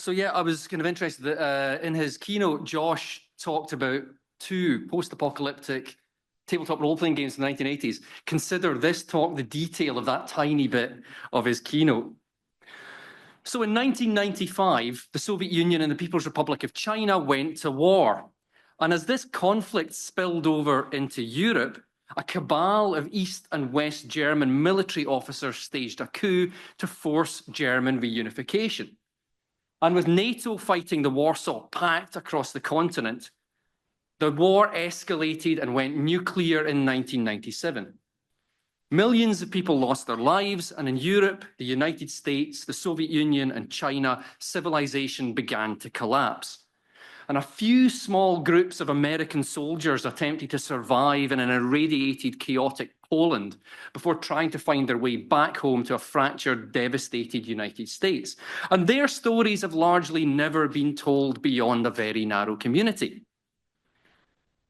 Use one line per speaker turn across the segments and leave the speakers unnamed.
So yeah, I was kind of interested that in his keynote, Josh talked about 2 post-apocalyptic tabletop role-playing games in the 1980s. Consider this talk the detail of that tiny bit of his keynote. So in 1995, the Soviet Union and the People's Republic of China went to war. And as this conflict spilled over into Europe, a cabal of East and West German military officers staged a coup to force German reunification. And with NATO fighting the Warsaw Pact across the continent, the war escalated and went nuclear in 1997. Millions of people lost their lives, and in Europe, the United States, the Soviet Union, and China, civilization began to collapse. And a few small groups of American soldiers attempted to survive in an irradiated, chaotic Poland before trying to find their way back home to a fractured, devastated United States. And their stories have largely never been told beyond a very narrow community.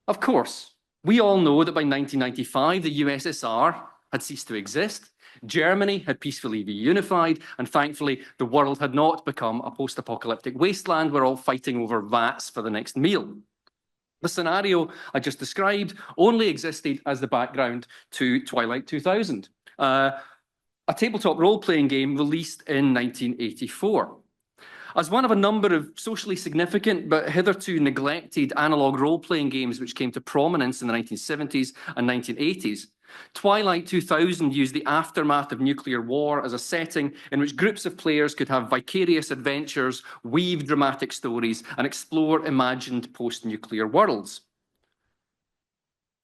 Of course, we all know that by 1995, the USSR had ceased to exist. Germany had peacefully reunified, and thankfully, the world had not become a post-apocalyptic wasteland where all fighting over vats for the next meal. The scenario I just described only existed as the background to Twilight 2000, a tabletop role-playing game released in 1984. As one of a number of socially significant but hitherto neglected analog role-playing games which came to prominence in the 1970s and 1980s, Twilight 2000 used the aftermath of nuclear war as a setting in which groups of players could have vicarious adventures, weave dramatic stories, and explore imagined post-nuclear worlds.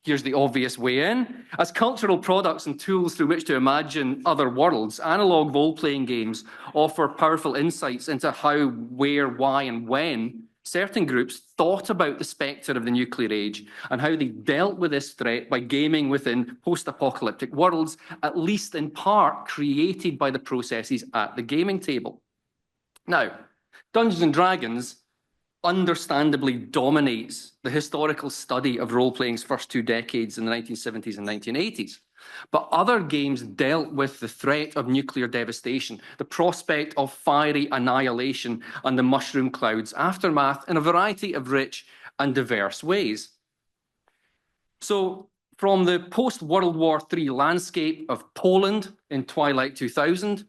Here's the obvious way in. As cultural products and tools through which to imagine other worlds, analog role-playing games offer powerful insights into how, where, why, and when certain groups thought about the spectre of the nuclear age and how they dealt with this threat by gaming within post-apocalyptic worlds, at least in part created by the processes at the gaming table. Now, Dungeons & Dragons understandably dominates the historical study of role-playing's first 2 decades in the 1970s and 1980s. But other games dealt with the threat of nuclear devastation, the prospect of fiery annihilation, and the mushroom cloud's aftermath in a variety of rich and diverse ways. So, from the post-World War III landscape of Poland in Twilight 2000,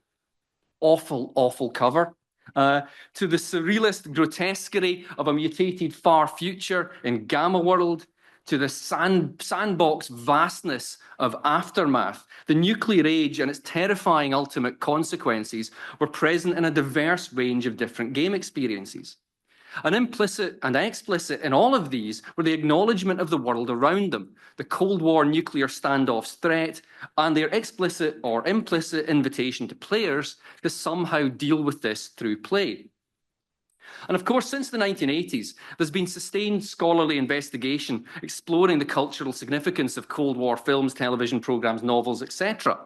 awful cover, to the surrealist grotesquery of a mutated far future in Gamma World, to the sandbox vastness of Aftermath, the nuclear age and its terrifying ultimate consequences were present in a diverse range of different game experiences. And implicit and explicit in all of these were the acknowledgement of the world around them, the Cold War nuclear standoff's threat, and their explicit or implicit invitation to players to somehow deal with this through play. And of course, since the 1980s, there's been sustained scholarly investigation exploring the cultural significance of Cold War films, television programs, novels, etc.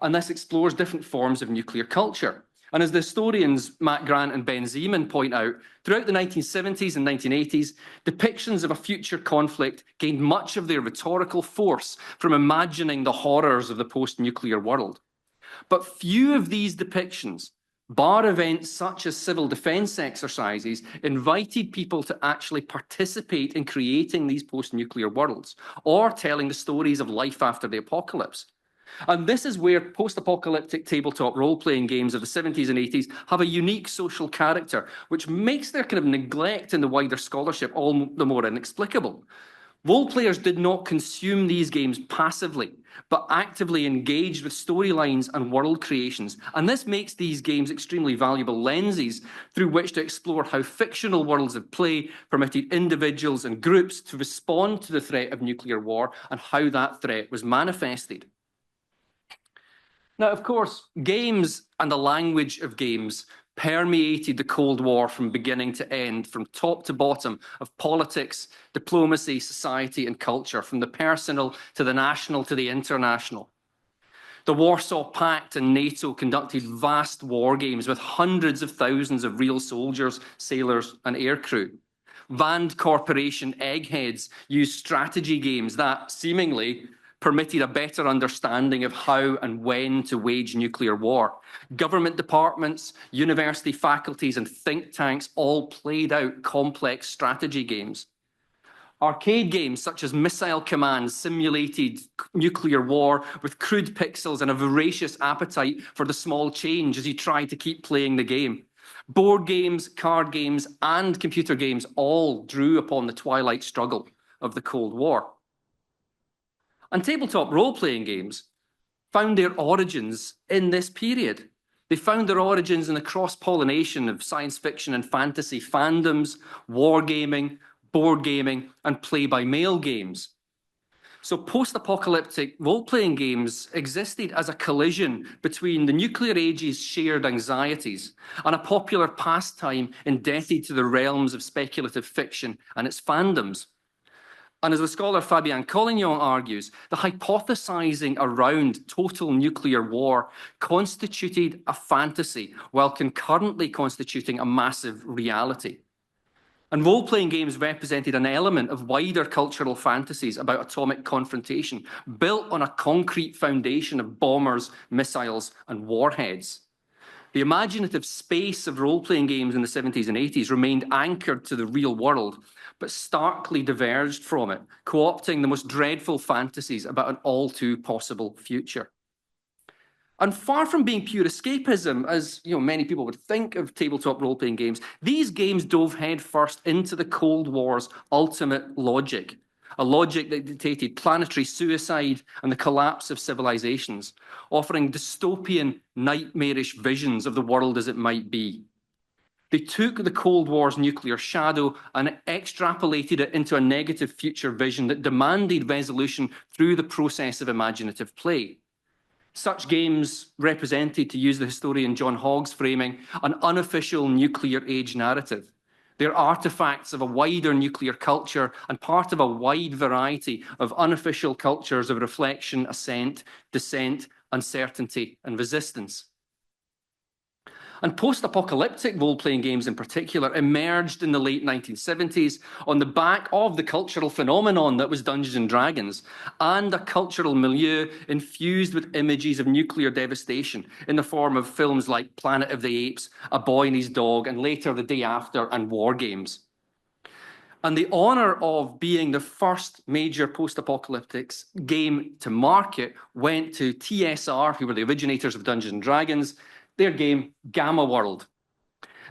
And this explores different forms of nuclear culture. And as the historians Matt Grant and Ben Zeman point out, throughout the 1970s and 1980s, depictions of a future conflict gained much of their rhetorical force from imagining the horrors of the post-nuclear world. But few of these depictions, bar events such as civil defense exercises, invited people to actually participate in creating these post-nuclear worlds or telling the stories of life after the apocalypse. And this is where post-apocalyptic tabletop role-playing games of the 70s and 80s have a unique social character, which makes their kind of neglect in the wider scholarship all the more inexplicable. Role-players did not consume these games passively, but actively engaged with storylines and world creations. And this makes these games extremely valuable lenses through which to explore how fictional worlds of play permitted individuals and groups to respond to the threat of nuclear war and how that threat was manifested. Now, of course, games and the language of games permeated the Cold War from beginning to end, from top to bottom of politics, diplomacy, society, and culture, from the personal to the national to the international. The Warsaw Pact and NATO conducted vast war games with hundreds of thousands of real soldiers, sailors, and aircrew. Vand Corporation eggheads used strategy games that, seemingly, permitted a better understanding of how and when to wage nuclear war. Government departments, university faculties, and think tanks all played out complex strategy games. Arcade games such as Missile Command simulated nuclear war with crude pixels and a voracious appetite for the small change as you tried to keep playing the game. Board games, card games, and computer games all drew upon the twilight struggle of the Cold War. And tabletop role-playing games found their origins in this period. They found their origins in the cross-pollination of science fiction and fantasy fandoms, wargaming, board gaming, and play-by-mail games. So post-apocalyptic role-playing games existed as a collision between the nuclear age's shared anxieties and a popular pastime indebted to the realms of speculative fiction and its fandoms. And as the scholar Fabien Collignon argues, the hypothesizing around total nuclear war constituted a fantasy while concurrently constituting a massive reality. And role-playing games represented an element of wider cultural fantasies about atomic confrontation, built on a concrete foundation of bombers, missiles, and warheads. The imaginative space of role-playing games in the 70s and 80s remained anchored to the real world, but starkly diverged from it, co-opting the most dreadful fantasies about an all-too-possible future. And far from being pure escapism, as many people would think of tabletop role-playing games, these games dove headfirst into the Cold War's ultimate logic, a logic that dictated planetary suicide and the collapse of civilizations, offering dystopian, nightmarish visions of the world as it might be. They took the Cold War's nuclear shadow and extrapolated it into a negative future vision that demanded resolution through the process of imaginative play. Such games represented, to use the historian John Hogg's framing, an unofficial nuclear age narrative. They're artifacts of a wider nuclear culture and part of a wide variety of unofficial cultures of reflection, assent, dissent, uncertainty, and resistance. And post-apocalyptic role-playing games in particular emerged in the late 1970s on the back of the cultural phenomenon that was Dungeons and Dragons, and a cultural milieu infused with images of nuclear devastation in the form of films like Planet of the Apes, A Boy and His Dog, and later The Day After and War Games. And the honour of being the first major post-apocalyptic game to market went to TSR, who were the originators of Dungeons and Dragons, their game Gamma World.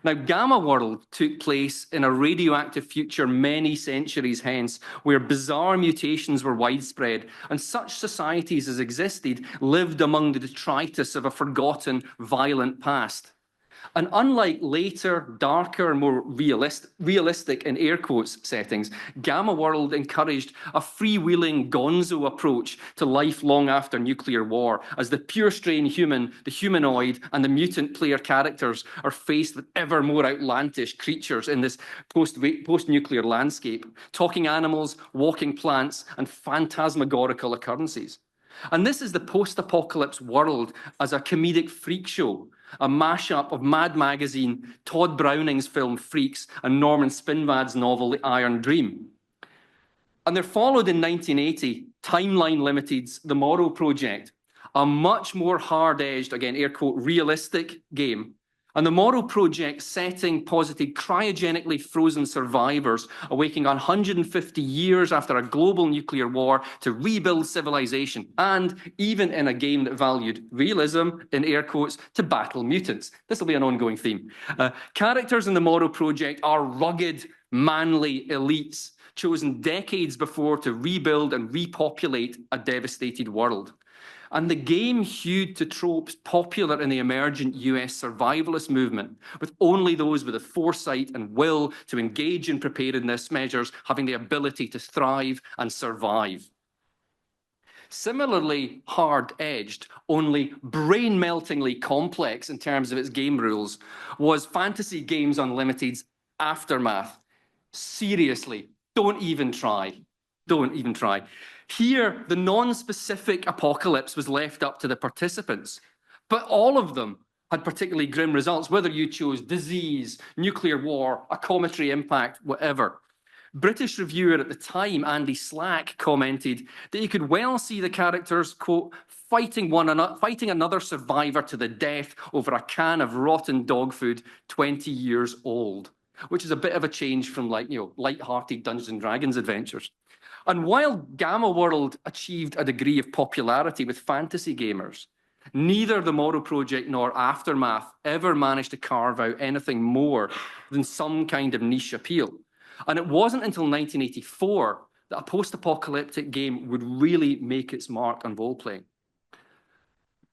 Now, Gamma World took place in a radioactive future many centuries hence, where bizarre mutations were widespread, and such societies as existed lived among the detritus of a forgotten, violent past. And unlike later, darker, more realistic, in air quotes, settings, Gamma World encouraged a freewheeling gonzo approach to life long after nuclear war, as the pure strain human, the humanoid, and the mutant player characters are faced with ever more outlandish creatures in this post-nuclear landscape, talking animals, walking plants, and phantasmagorical occurrences. And this is the post-apocalypse world as a comedic freak show, a mashup of Mad Magazine, Todd Browning's film Freaks, and Norman Spinvad's novel The Iron Dream. And there followed in 1980, Timeline Limited's The Morrow Project, a much more hard-edged, again, air quote, realistic game. And the Morrow Project setting posited cryogenically frozen survivors awaking 150 years after a global nuclear war to rebuild civilization, and even in a game that valued realism, in air quotes, to battle mutants. This will be an ongoing theme. Characters in the Morrow Project are rugged, manly elites, chosen decades before to rebuild and repopulate a devastated world. And the game hewed to tropes popular in the emergent US survivalist movement, with only those with the foresight and will to engage in preparedness measures having the ability to thrive and survive. Similarly hard-edged, only brain-meltingly complex in terms of its game rules, was Fantasy Games Unlimited's Aftermath. Seriously, don't even try. Don't even try. Here, the non-specific apocalypse was left up to the participants, but all of them had particularly grim results, whether you chose disease, nuclear war, a cometary impact, whatever. British reviewer at the time, Andy Slack, commented that you could well see the characters, quote, fighting another survivor to the death over a can of rotten dog food 20 years old, which is a bit of a change from light-hearted Dungeons and Dragons adventures. And while Gamma World achieved a degree of popularity with fantasy gamers, neither the Morrow Project nor Aftermath ever managed to carve out anything more than some kind of niche appeal. And it wasn't until 1984 that a post-apocalyptic game would really make its mark on role-playing.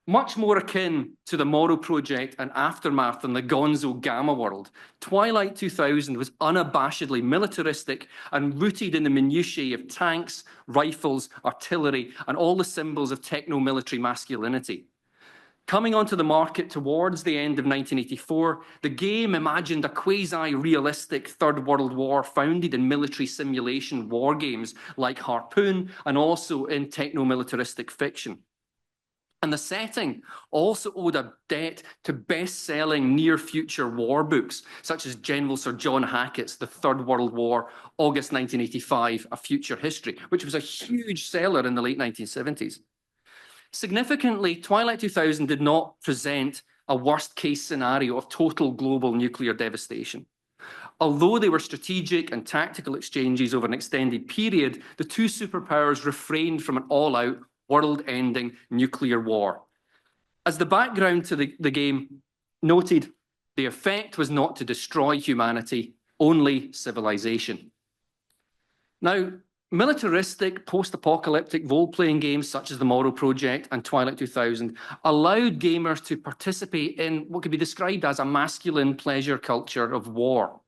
Much more akin to the Morrow Project and Aftermath than the gonzo Gamma World, Twilight 2000 was unabashedly militaristic and rooted in the minutiae of tanks, rifles, artillery, and all the symbols of techno-military masculinity. Coming onto the market towards the end of 1984, the game imagined a quasi-realistic Third World War founded in military simulation war games like Harpoon and also in techno-militaristic fiction. And the setting also owed a debt to best-selling near-future war books, such as General Sir John Hackett's The Third World War, August 1985, A Future History, which was a huge seller in the late 1970s. Significantly, Twilight 2000 did not present a worst-case scenario of total global nuclear devastation. Although they were strategic and tactical exchanges over an extended period, the two superpowers refrained from an all-out, world-ending nuclear war. As the background to the game noted, the effect was not to destroy humanity, only civilization. Now, militaristic, post-apocalyptic role-playing games such as the Morrow Project and Twilight 2000 allowed gamers to participate in what could be described as a masculine pleasure culture of war.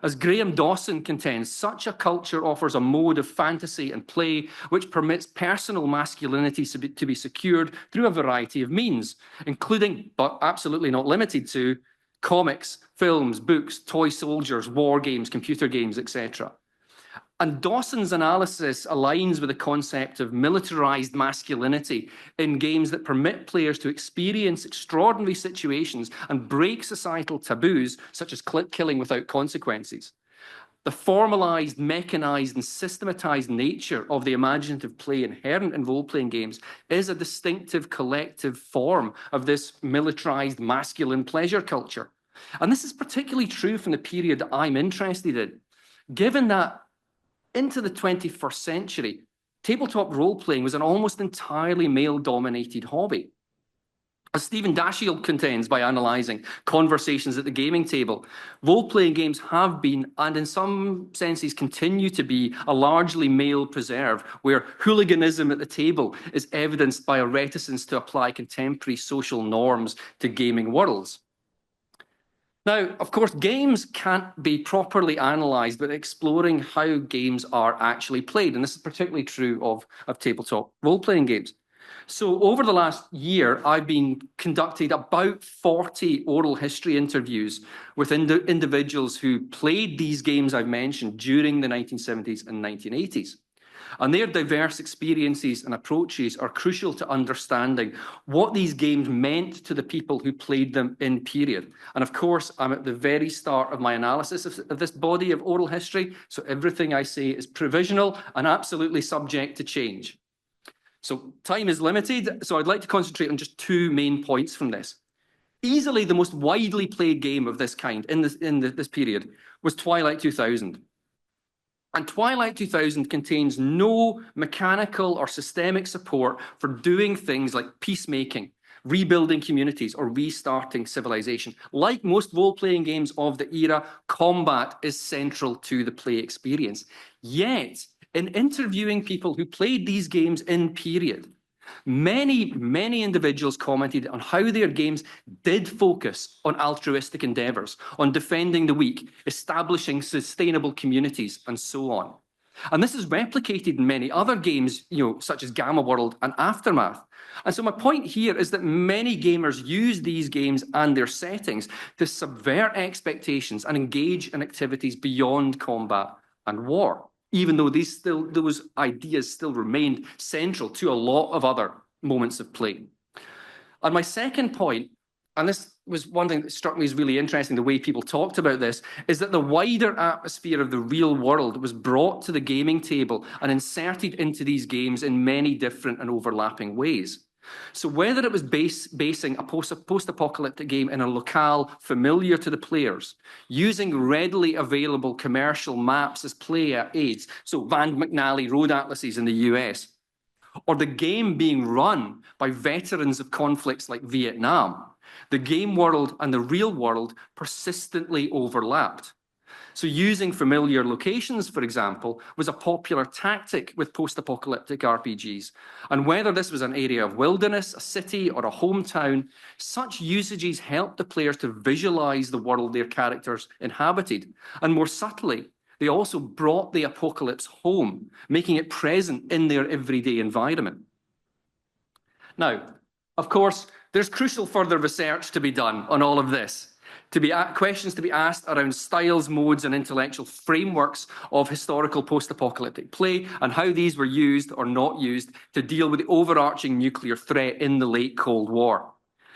As Graham Dawson contends, such a culture offers a mode of fantasy and play which permits personal masculinity to be secured through a variety of means, including, but absolutely not limited to, comics, films, books, toy soldiers, war games, computer games, etc. And Dawson's analysis aligns with the concept of militarized masculinity in games that permit players to experience extraordinary situations and break societal taboos, such as killing without consequences. The formalized, mechanized, and systematized nature of the imaginative play inherent in role-playing games is a distinctive collective form of this militarized masculine pleasure culture. And this is particularly true from the period that I'm interested in, given that into the 21st century, tabletop role-playing was an almost entirely male-dominated hobby. As Stephen Dashiell contends by analysing conversations at the gaming table, role-playing games have been, and in some senses continue to be, a largely male preserve, where hooliganism at the table is evidenced by a reticence to apply contemporary social norms to gaming worlds. Now, of course, games can't be properly analysed without exploring how games are actually played, and this is particularly true of tabletop role-playing games. So over the last year, I've been conducting about 40 oral history interviews with individuals who played these games I've mentioned during the 1970s and 1980s. And their diverse experiences and approaches are crucial to understanding what these games meant to the people who played them in period. And of course, I'm at the very start of my analysis of this body of oral history, so everything I say is provisional and absolutely subject to change. So time is limited, so I'd like to concentrate on just two main points from this. Easily the most widely played game of this kind in this period was Twilight 2000. And Twilight 2000 contains no mechanical or systemic support for doing things like peacemaking, rebuilding communities, or restarting civilization. Like most role-playing games of the era, combat is central to the play experience. Yet, in interviewing people who played these games in period, many individuals commented on how their games did focus on altruistic endeavors, on defending the weak, establishing sustainable communities, and so on. And this is replicated in many other games, such as Gamma World and Aftermath. And so my point here is that many gamers use these games and their settings to subvert expectations and engage in activities beyond combat and war, even though those ideas still remained central to a lot of other moments of play. And my second point, and this was one thing that struck me as really interesting, the way people talked about this, is that the wider atmosphere of the real world was brought to the gaming table and inserted into these games in many different and overlapping ways. So whether it was basing a post-apocalyptic game in a locale familiar to the players, using readily available commercial maps as play aids, so Van McNally road atlases in the US, or the game being run by veterans of conflicts like Vietnam, the game world and the real world persistently overlapped. So using familiar locations, for example, was a popular tactic with post-apocalyptic RPGs. And whether this was an area of wilderness, a city, or a hometown, such usages helped the players to visualize the world their characters inhabited. And more subtly, they also brought the apocalypse home, making it present in their everyday environment. Now, of course, there's crucial further research to be done on all of this. Questions to be asked around styles, modes, and intellectual frameworks of historical post-apocalyptic play and how these were used or not used to deal with the overarching nuclear threat in the late Cold War.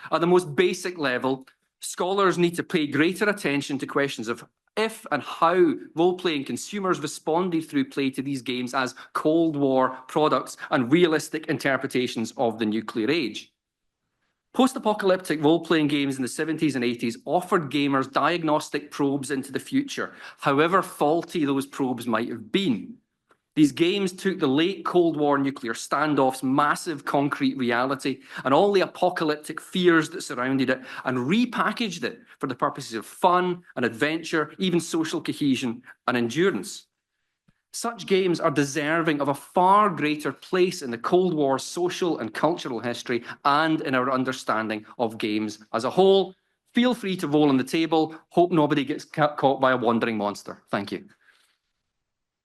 At the most basic level, scholars need to pay greater attention to questions of if and how role-playing consumers responded through play to these games as Cold War products and realistic interpretations of the nuclear age. Post-apocalyptic role-playing games in the 70s and 80s offered gamers diagnostic probes into the future, however faulty those probes might have been. These games took the late Cold War nuclear standoff's massive concrete reality and all the apocalyptic fears that surrounded it and repackaged it for the purposes of fun and adventure, even social cohesion and endurance. Such games are deserving of a far greater place in the Cold War's social and cultural history and in our understanding of games as a whole. Feel free to roll on the table. Hope nobody gets caught by a wandering monster. Thank you.